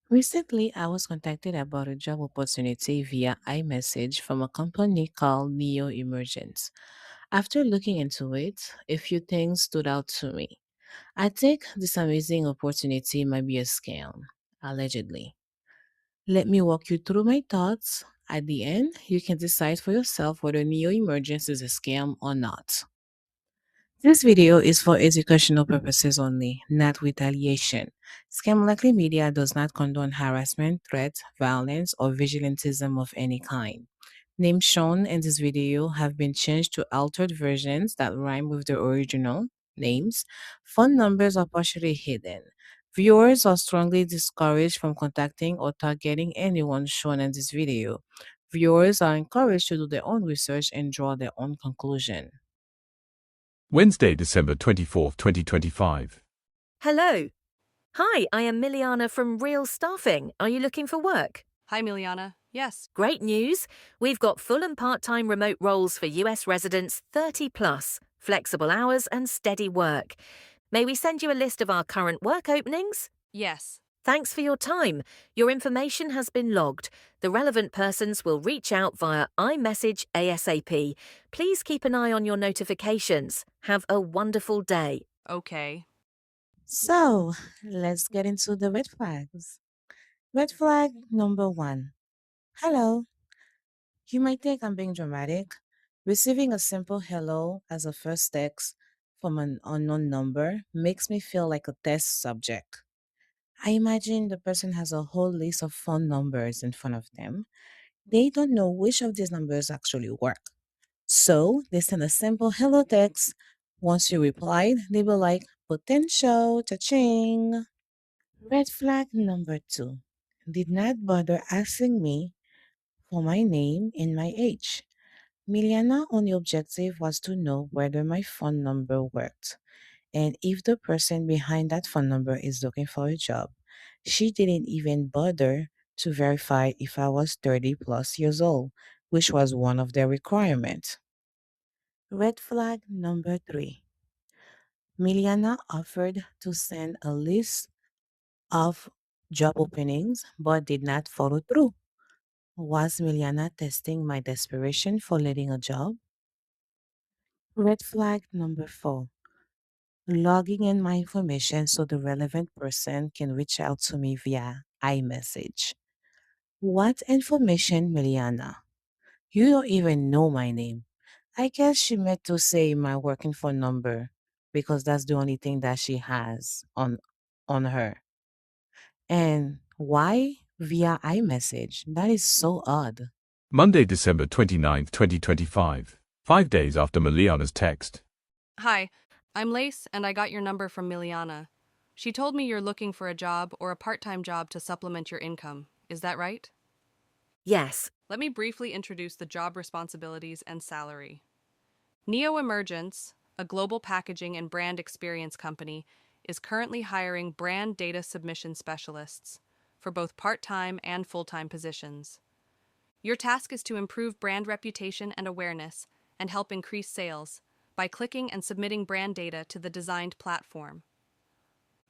Recently, I was contacted about a job opportunity via iMessage from a company called NeoEmergence. After looking into it, a few things stood out to me. I think this amazing opportunity might be a scam, allegedly. Let me walk you through my thoughts. At the end, you can decide for yourself whether NeoEmergence is a scam or not. This video is for educational purposes only, not retaliation. Scam Likely Media does not condone harassment, threats, violence, or vigilantism of any kind. Names shown in this video have been changed to altered versions that rhyme with the original names. Phone numbers are partially hidden. Viewers are strongly discouraged from contacting or targeting anyone shown in this video. Viewers are encouraged to do their own research and draw their own conclusion. Wednesday, December 24th, 2025. Hello. Hi, I am Miliana from Real Staffing. Are you looking for work? Hi, Miliana. Yes. Great news. We've got full and part-time remote roles for US residents 30 plus, flexible hours and steady work. May we send you a list of our current work openings? Yes. Thanks for your time. Your information has been logged. The relevant persons will reach out via iMessage ASAP. Please keep an eye on your notifications. Have a wonderful day. Okay. So, let's get into the red flags. Red flag number one. Hello. You might think I'm being dramatic. Receiving a simple hello as a first text from an unknown number makes me feel like a test subject. I imagine the person has a whole list of phone numbers in front of them. They don't know which of these numbers actually work. So they send a simple hello text. Once you replied, they were like, potential, cha-ching. Red flag number two. Did not bother asking me for my name and my age. Miliana's only objective was to know whether my phone number worked and if the person behind that phone number is looking for a job. She didn't even bother to verify if I was 30 plus years old, which was one of their requirements. Red flag number three. Miliana offered to send a list of job openings but did not follow through. Was Miliana testing my desperation for letting a job? Red flag number four. Logging in my information so the relevant person can reach out to me via iMessage. What information, Miliana? You don't even know my name. I guess she meant to say my working phone number because that's the only thing that she has on her. And why via iMessage? That is so odd. Monday, December 29th, 2025. 5 days after Miliana's text. Hi, I'm Lace, and I got your number from Miliana. She told me you're looking for a job or a part-time job to supplement your income. Is that right? Yes. Let me briefly introduce the job responsibilities and salary. NeoEmergence, a global packaging and brand experience company, is currently hiring brand data submission specialists for both part-time and full-time positions. Your task is to improve brand reputation and awareness and help increase sales by clicking and submitting brand data to the designed platform.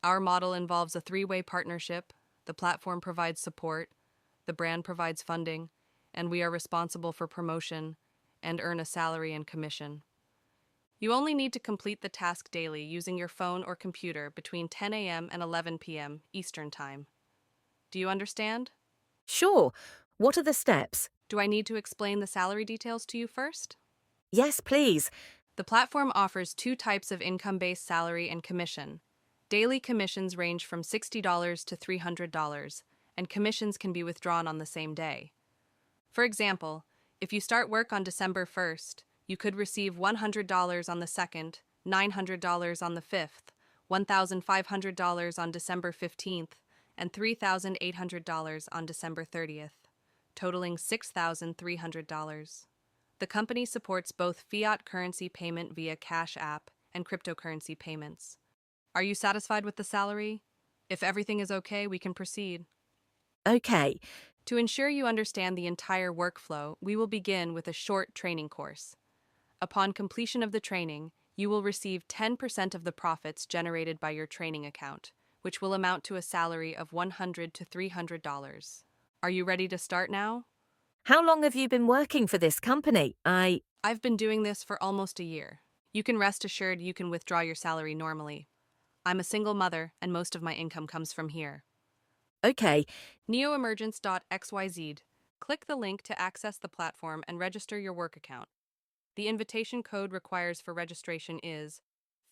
Our model involves a three-way partnership. The platform provides support, the brand provides funding, and we are responsible for promotion and earn a salary and commission. You only need to complete the task daily using your phone or computer between 10 a.m. and 11 p.m. Eastern Time. Do you understand? Sure. What are the steps? Do I need to explain the salary details to you first? Yes, please. The platform offers two types of income-based salary and commission. Daily commissions range from $60 to $300, and commissions can be withdrawn on the same day. For example, if you start work on December 1st, you could receive $100 on the 2nd, $900 on the 5th, $1,500 on December 15th, and $3,800 on December 30th, totaling $6,300. The company supports both fiat currency payment via Cash App and cryptocurrency payments. Are you satisfied with the salary? If everything is okay, we can proceed. Okay. To ensure you understand the entire workflow, we will begin with a short training course. Upon completion of the training, you will receive 10% of the profits generated by your training account, which will amount to a salary of $100 to $300. Are you ready to start now? How long have you been working for this company? I've been doing this for almost a year. You can rest assured you can withdraw your salary normally. I'm a single mother, and most of my income comes from here. Okay, NeoEmergence.xyz. Click the link to access the platform and register your work account. The invitation code requires for registration is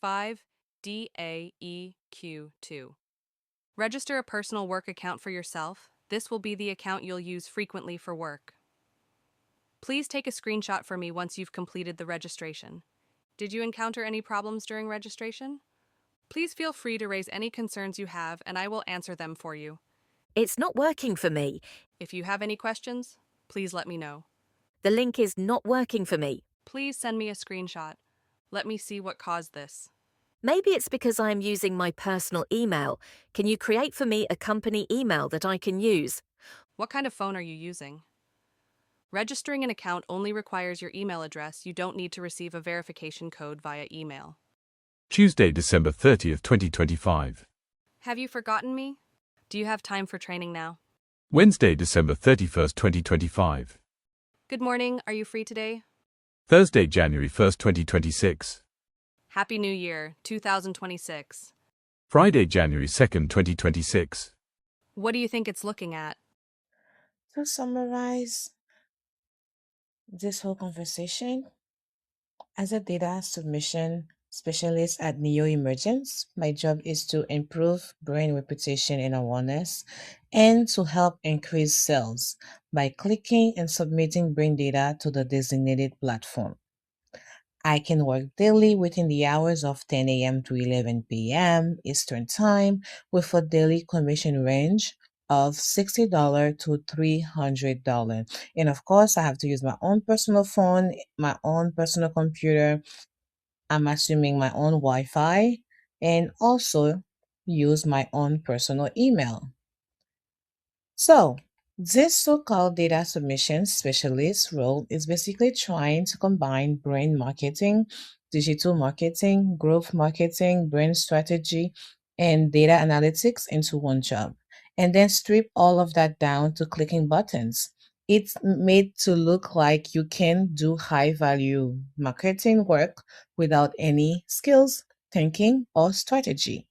5DAEQ2. Register a personal work account for yourself. This will be the account you'll use frequently for work. Please take a screenshot for me once you've completed the registration. Did you encounter any problems during registration? Please feel free to raise any concerns you have, and I will answer them for you. it's not working for me. If you have any questions, please let me know. The link is not working for me. Please send me a screenshot. Let me see what caused this. Maybe it's because I am using my personal email. Can you create for me a company email that I can use? What kind of phone are you using? Registering an account only requires your email address. You don't need to receive a verification code via email. Tuesday, December 30th, 2025. Have you forgotten me? Do you have time for training now? Wednesday, December 31st, 2025. Good morning. Are you free today? Thursday, January 1st, 2026. Happy New Year, 2026. Friday, January 2nd, 2026. What do you think it's looking at? To summarize this whole conversation, as a data submission specialist at NeoEmergence, my job is to improve brand reputation and awareness and to help increase sales by clicking and submitting brand data to the designated platform. I can work daily within the hours of 10 a.m. to 11 p.m. Eastern Time with a daily commission range of $60 to $300. And of course, I have to use my own personal phone, my own personal computer. I'm assuming my own Wi Fi and also use my own personal email. So, this so called data submission specialist role is basically trying to combine brand marketing, digital marketing, growth marketing, brand strategy, and data analytics into one job, and then strip all of that down to clicking buttons. It's made to look like you can do high value marketing work without any skills, thinking, or strategy.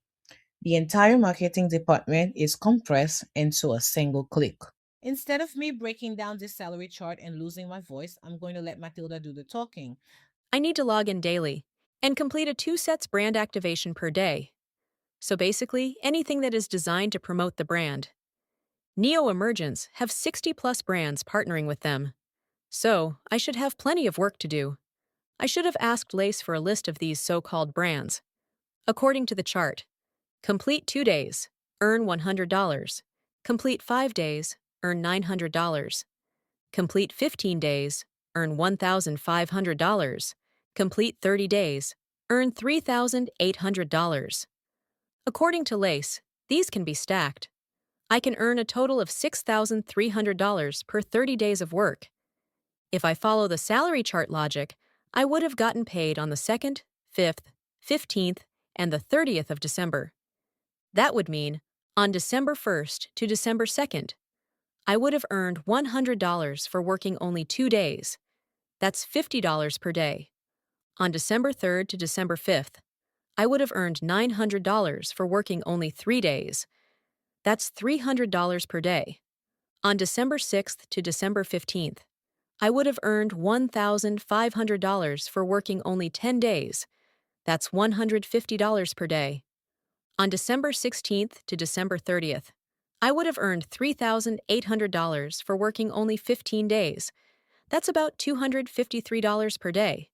The entire marketing department is compressed into a single click. Instead of me breaking down this salary chart and losing my voice, I'm going to let Matilda do the talking. I need to log in daily and complete a 2 sets brand activation per day. So basically, anything that is designed to promote the brand. NeoEmergence have 60 plus brands partnering with them. So I should have plenty of work to do. I should have asked Lace for a list of these so-called brands. According to the chart, complete 2 days, earn $100. Complete 5 days, earn $900. Complete 15 days, earn $1,500. Complete 30 days, earn $3,800. According to Lace, these can be stacked. I can earn a total of $6,300 per 30 days of work. If I follow the salary chart logic, I would have gotten paid on the 2nd, 5th, 15th, and the 30th of December. That would mean on December 1st to December 2nd, I would have earned $100 for working only 2 days. That's $50 per day. On December 3rd to December 5th, I would have earned $900 for working only 3 days. That's $300 per day. On December 6th to December 15th, I would have earned $1,500 for working only 10 days. That's $150 per day. On December 16th to December 30th, I would have earned $3,800 for working only 15 days. That's about $253 per day.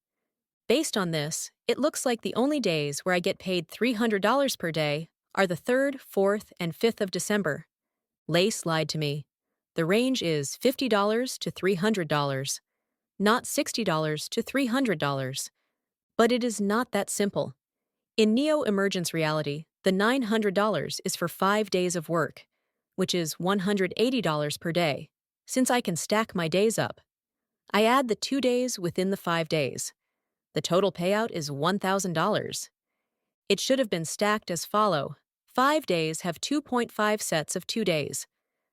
Based on this, it looks like the only days where I get paid $300 per day are the 3rd, 4th, and 5th of December. Lace lied to me. The range is $50 to $300, not $60 to $300. But it is not that simple. In NeoEmergence reality, the $900 is for 5 days of work, which is $180 per day, since I can stack my days up. I add the 2 days within the 5 days. The total payout is $1,000. It should have been stacked as follow: 5 days have 2.5 sets of 2 days.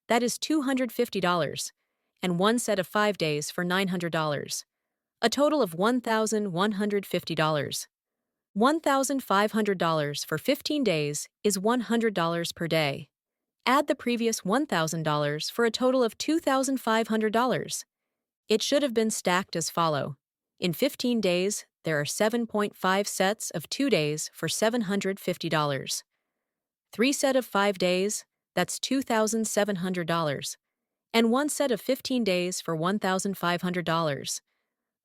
That is $250, and one set of 5 days for $900. A total of $1,150. $1,500 for 15 days is $100 per day. Add the previous $1,000 for a total of $2,500. It should have been stacked as follow. In 15 days, there are 7.5 sets of 2 days for $750. 3 set of 5 days, that's $2,700. And 1 set of 15 days for $1,500.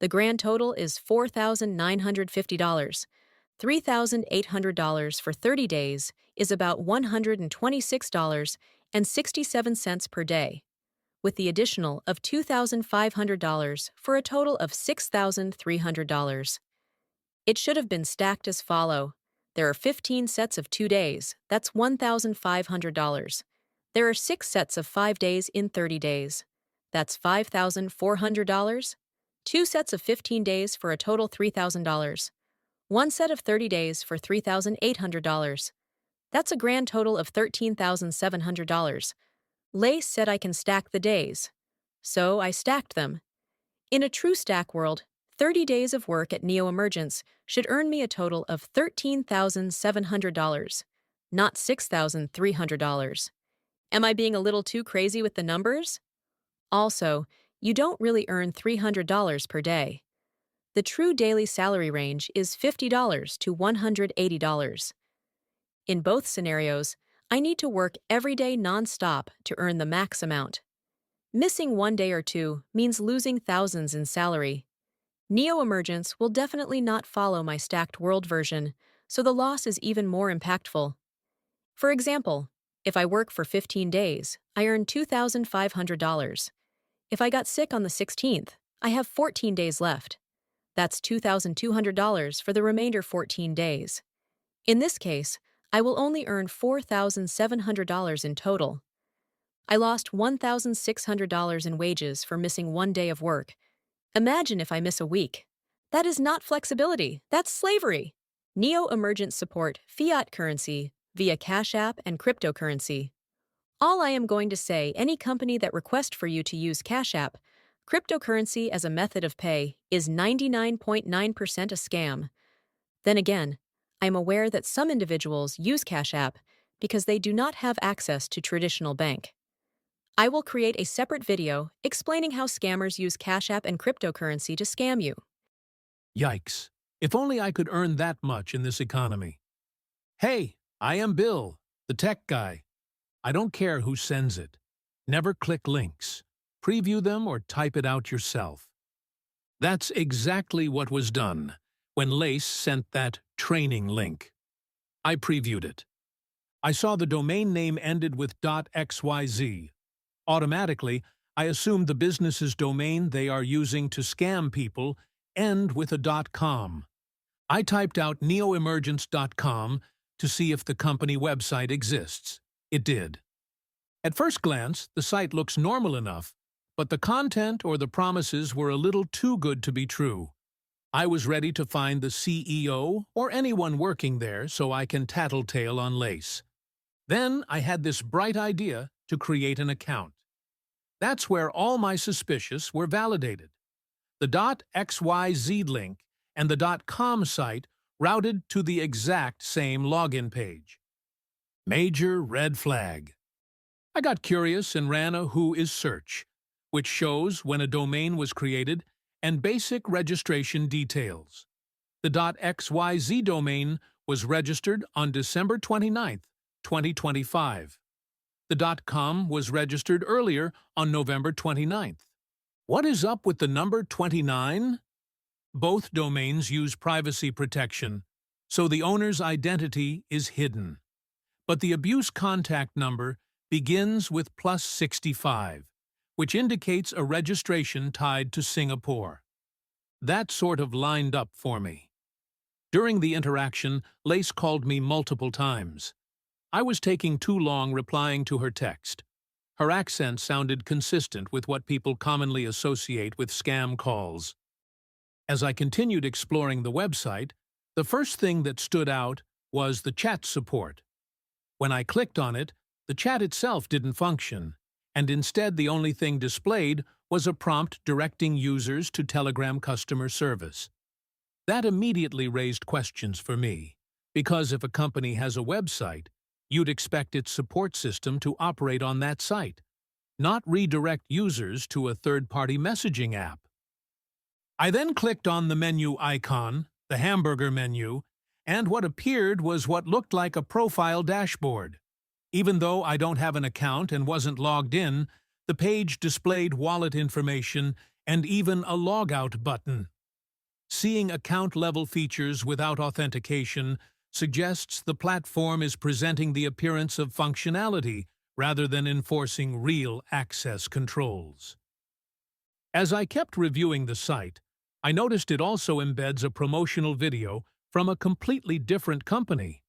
The grand total is $4,950. $3,800 for 30 days is about $126.67 per day, with the additional of $2,500 for a total of $6,300. It should have been stacked as follow. There are 15 sets of 2 days, that's $1,500. There are 6 sets of 5 days in 30 days. That's $5,400. 2 sets of 15 days for a total $3,000. 1 set of 30 days for $3,800. That's a grand total of $13,700. Lace said I can stack the days. So I stacked them. In a true stack world, 30 days of work at NeoEmergence should earn me a total of $13,700, not $6,300. Am I being a little too crazy with the numbers? Also, you don't really earn $300 per day. The true daily salary range is $50 to $180. In both scenarios, I need to work every day non-stop to earn the max amount. Missing 1 day or 2 means losing thousands in salary. NeoEmergence will definitely not follow my stacked world version, so the loss is even more impactful. For example, if I work for 15 days, I earn $2,500. If I got sick on the 16th, I have 14 days left. That's $2,200 for the remainder 14 days. In this case, I will only earn $4,700 in total. I lost $1,600 in wages for missing 1 day of work. Imagine if I miss a week. That is not flexibility, that's slavery. NeoEmergence support fiat currency via Cash App and cryptocurrency. All I am going to say, any company that requests for you to use Cash App, cryptocurrency as a method of pay is 99.9% a scam. Then again, I am aware that some individuals use Cash App because they do not have access to traditional bank. I will create a separate video explaining how scammers use Cash App and cryptocurrency to scam you. Yikes. If only I could earn that much in this economy. Hey, I am Bill, the tech guy. I don't care who sends it. Never click links. Preview them or type it out yourself. That's exactly what was done when Lace sent that training link. I previewed it. I saw the domain name ended with .xyz. Automatically, I assumed the business's domain they are using to scam people end with a .com. I typed out neoemergence.com to see if the company website exists. It did. At first glance, the site looks normal enough, but the content or the promises were a little too good to be true. I was ready to find the CEO or anyone working there so I can tattletale on Lace. Then I had this bright idea to create an account. That's where all my suspicions were validated. The .xyz link and the .com site routed to the exact same login page. Major red flag. I got curious and ran a Who is search, which shows when a domain was created and basic registration details. The .xyz domain was registered on December 29, 2025. The .com was registered earlier on November 29th. What is up with the number 29? Both domains use privacy protection, so the owner's identity is hidden. But the abuse contact number begins with +65, which indicates a registration tied to Singapore. That sort of lined up for me. During the interaction, Lace called me multiple times. I was taking too long replying to her text. Her accent sounded consistent with what people commonly associate with scam calls. As I continued exploring the website, the first thing that stood out was the chat support. When I clicked on it, the chat itself didn't function, and instead the only thing displayed was a prompt directing users to Telegram customer service. That immediately raised questions for me, because if a company has a website, you'd expect its support system to operate on that site, not redirect users to a third-party messaging app. I then clicked on the menu icon, the hamburger menu, and what appeared was what looked like a profile dashboard. Even though I don't have an account and wasn't logged in, the page displayed wallet information and even a logout button. Seeing account-level features without authentication suggests the platform is presenting the appearance of functionality rather than enforcing real access controls. As I kept reviewing the site, I noticed it also embeds a promotional video from a completely different company.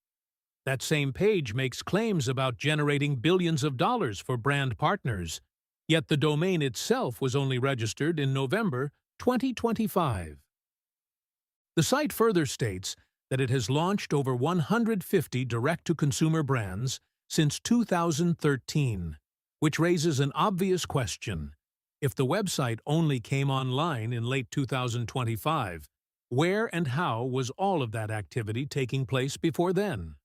That same page makes claims about generating billions of dollars for brand partners, yet the domain itself was only registered in November 2025. The site further states that it has launched over 150 direct-to-consumer brands since 2013, which raises an obvious question. If the website only came online in late 2025, where and how was all of that activity taking place before then?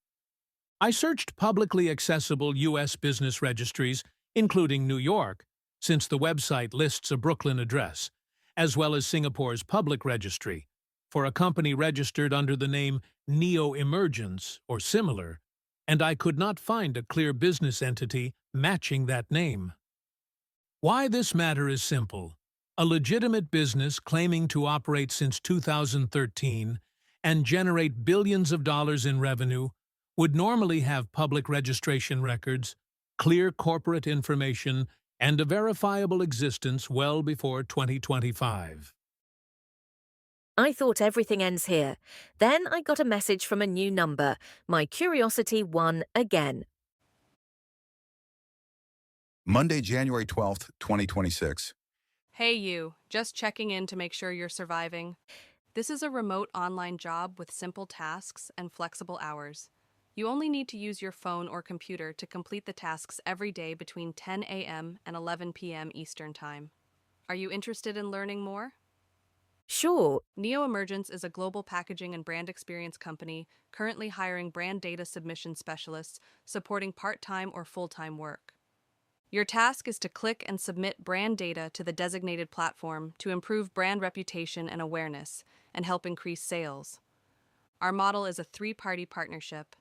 I searched publicly accessible U.S. business registries, including New York, since the website lists a Brooklyn address, as well as Singapore's public registry, for a company registered under the name NeoEmergence or similar, and I could not find a clear business entity matching that name. Why this matter is simple. A legitimate business claiming to operate since 2013 and generate billions of dollars in revenue would normally have public registration records, clear corporate information, and a verifiable existence well before 2025. I thought everything ends here. Then I got a message from a new number. My curiosity won again. Monday, January 12th, 2026. Hey you, just checking in to make sure you're surviving. This is a remote online job with simple tasks and flexible hours. You only need to use your phone or computer to complete the tasks every day between 10 a.m. and 11 p.m. Eastern Time. Are you interested in learning more? Sure. NeoEmergence is a global packaging and brand experience company currently hiring brand data submission specialists supporting part-time or full-time work. Your task is to click and submit brand data to the designated platform to improve brand reputation and awareness and help increase sales. Our model is a three-party partnership.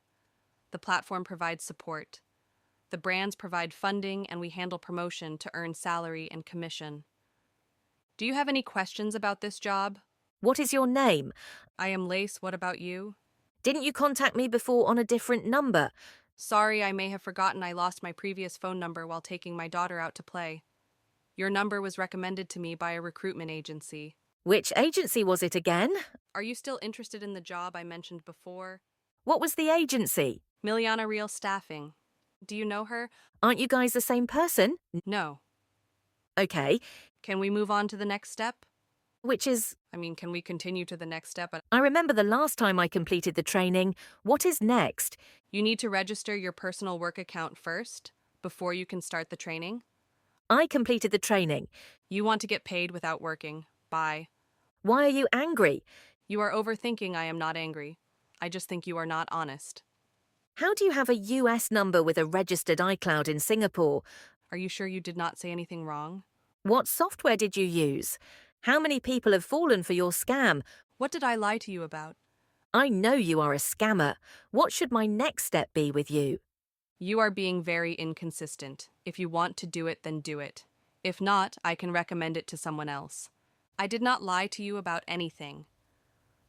The platform provides support. The brands provide funding, and we handle promotion to earn salary and commission. Do you have any questions about this job? What is your name? I am Lace. What about you? Didn't you contact me before on a different number? Sorry, I may have forgotten I lost my previous phone number while taking my daughter out to play. Your number was recommended to me by a recruitment agency. Which agency was it again? Are you still interested in the job I mentioned before? What was the agency? Miliana Real Staffing. Do you know her? Aren't you guys the same person? No. Okay. Can we move on to the next step? Which is... Can we continue to the next step? I remember the last time I completed the training. What is next? You need to register your personal work account first, before you can start the training. I completed the training. You want to get paid without working. Bye. Why are you angry? You are overthinking. I am not angry. I just think you are not honest. How do you have a US number with a registered iCloud in Singapore? Are you sure you did not say anything wrong? What software did you use? How many people have fallen for your scam? What did I lie to you about? I know you are a scammer. What should my next step be with you? You are being very inconsistent. If you want to do it, then do it. If not, I can recommend it to someone else. I did not lie to you about anything.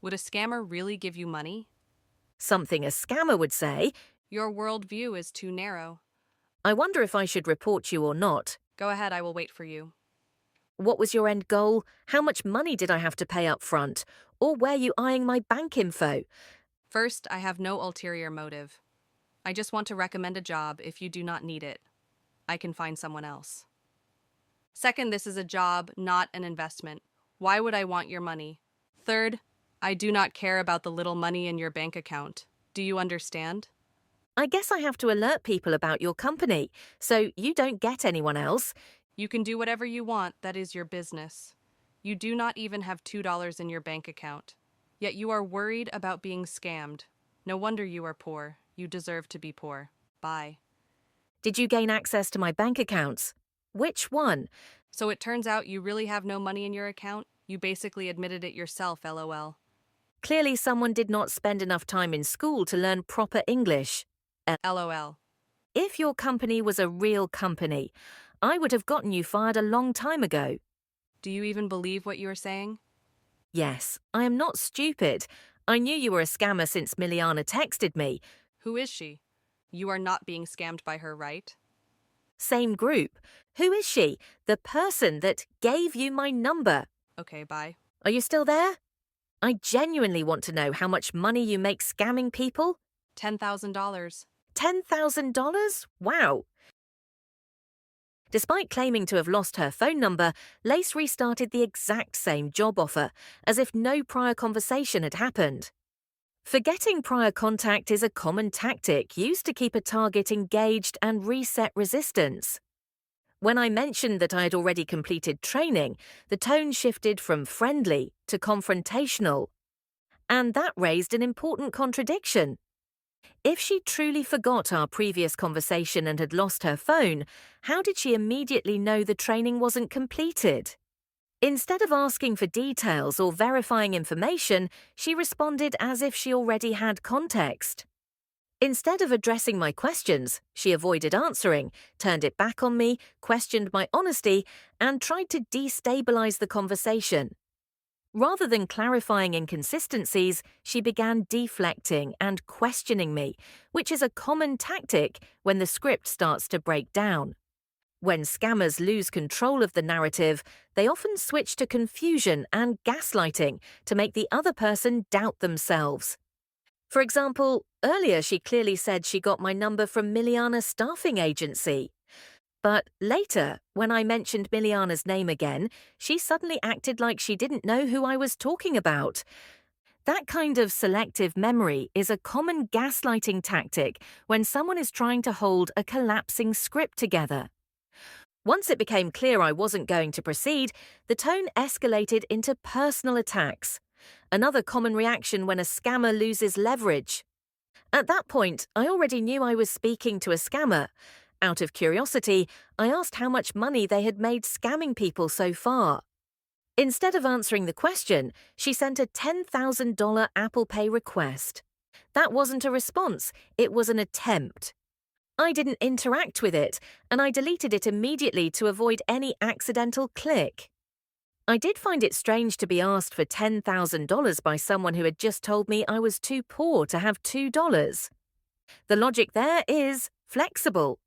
Would a scammer really give you money? Something a scammer would say. Your worldview is too narrow. I wonder if I should report you or not. Go ahead, I will wait for you. What was your end goal? How much money did I have to pay up front? Or were you eyeing my bank info? First, I have no ulterior motive. I just want to recommend a job. If you do not need it, I can find someone else. Second, this is a job, not an investment. Why would I want your money? Third, I do not care about the little money in your bank account. Do you understand? I guess I have to alert people about your company, so you don't get anyone else. You can do whatever you want, that is your business. You do not even have $2 in your bank account. Yet you are worried about being scammed. No wonder you are poor. You deserve to be poor. Bye. Did you gain access to my bank accounts? Which one? So it turns out you really have no money in your account? You basically admitted it yourself, lol. Clearly, someone did not spend enough time in school to learn proper English. LOL. If your company was a real company, I would have gotten you fired a long time ago. Do you even believe what you are saying? Yes, I am not stupid. I knew you were a scammer since Miliana texted me. Who is she? You are not being scammed by her, right? Same group. Who is she? The person that gave you my number. Okay, bye. Are you still there? I genuinely want to know how much money you make scamming people. $10,000. $10,000? Wow. Despite claiming to have lost her phone number, Lace restarted the exact same job offer, as if no prior conversation had happened. Forgetting prior contact is a common tactic used to keep a target engaged and reset resistance. When I mentioned that I had already completed training, the tone shifted from friendly to confrontational. And that raised an important contradiction. If she truly forgot our previous conversation and had lost her phone, how did she immediately know the training wasn't completed? Instead of asking for details or verifying information, she responded as if she already had context. Instead of addressing my questions, she avoided answering, turned it back on me, questioned my honesty, and tried to destabilize the conversation. Rather than clarifying inconsistencies, she began deflecting and questioning me, which is a common tactic when the script starts to break down. When scammers lose control of the narrative, they often switch to confusion and gaslighting to make the other person doubt themselves. For example, earlier she clearly said she got my number from Miliana's staffing agency. But later, when I mentioned Miliana's name again, she suddenly acted like she didn't know who I was talking about. That kind of selective memory is a common gaslighting tactic when someone is trying to hold a collapsing script together. Once it became clear I wasn't going to proceed, the tone escalated into personal attacks. Another common reaction when a scammer loses leverage. At that point, I already knew I was speaking to a scammer. Out of curiosity, I asked how much money they had made scamming people so far. Instead of answering the question, she sent a $10,000 Apple Pay request. That wasn't a response, it was an attempt. I didn't interact with it, and I deleted it immediately to avoid any accidental click. I did find it strange to be asked for $10,000 by someone who had just told me I was too poor to have $2. The logic there is flexible.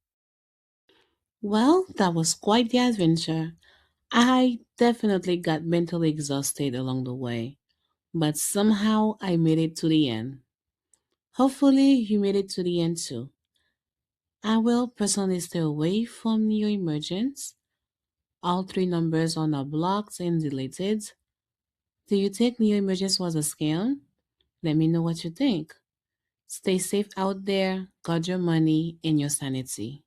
Well, that was quite the adventure. I definitely got mentally exhausted along the way, but somehow I made it to the end. Hopefully, you made it to the end too. I will personally stay away from NeoEmergence. All three numbers are now blocked and deleted. Do you think NeoEmergence was a scam? Let me know what you think. Stay safe out there, guard your money and your sanity.